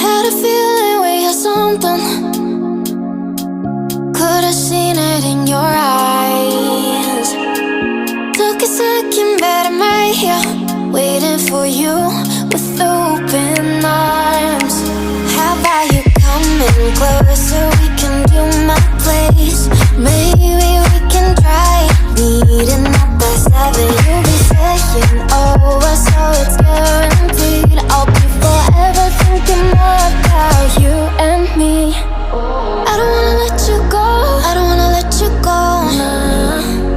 Had a feeling we had something. Could've seen it in your eyes. Took a second, but I'm right here, waiting for you with open arms. How about you coming closer? We can do my place. Maybe we can try meeting up by 7. You'll be saying over, so it's guaranteed. I'll be forever thinking more about you and me. I don't wanna let you go, I don't wanna let you go.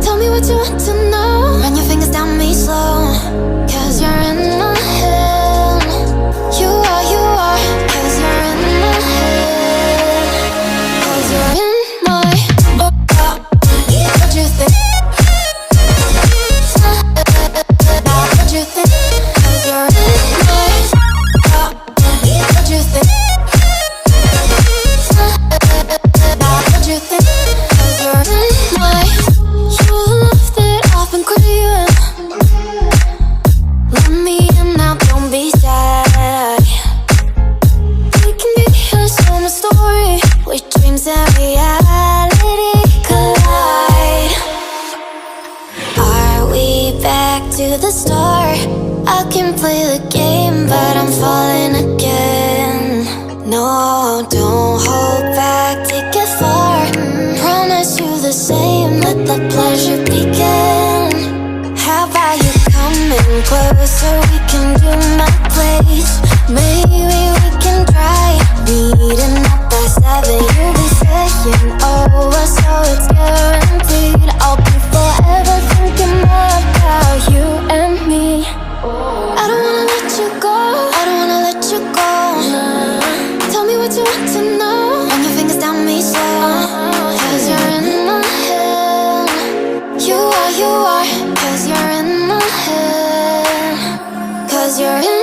Tell me what you want to know. Run your fingers down me slow, 'cause you're in my head. You are, 'cause you're in my head. 'Cause you're in my what you think? What you think? 'Cause you're in my what you think? What you think? 'Cause you're in my your love that I've been craving. Let me in now, don't be shy. We can be a summer story where dreams and reality collide. Are we back to the start? I can play the game, but I'm falling again. No, don't hold back, take it far. Promise you the same, let the pleasure begin. How about you coming closer? We can do my place. Maybe we can try meeting up by 7. You'll be saying over, so it's guaranteed. I'll be forever thinking more about you and me. I don't wanna let you go, I don't wanna let you go. Tell me what you want to know. Run your fingers down me slow, 'cause you're in my head. You are, 'cause you're in my head. 'Cause you're in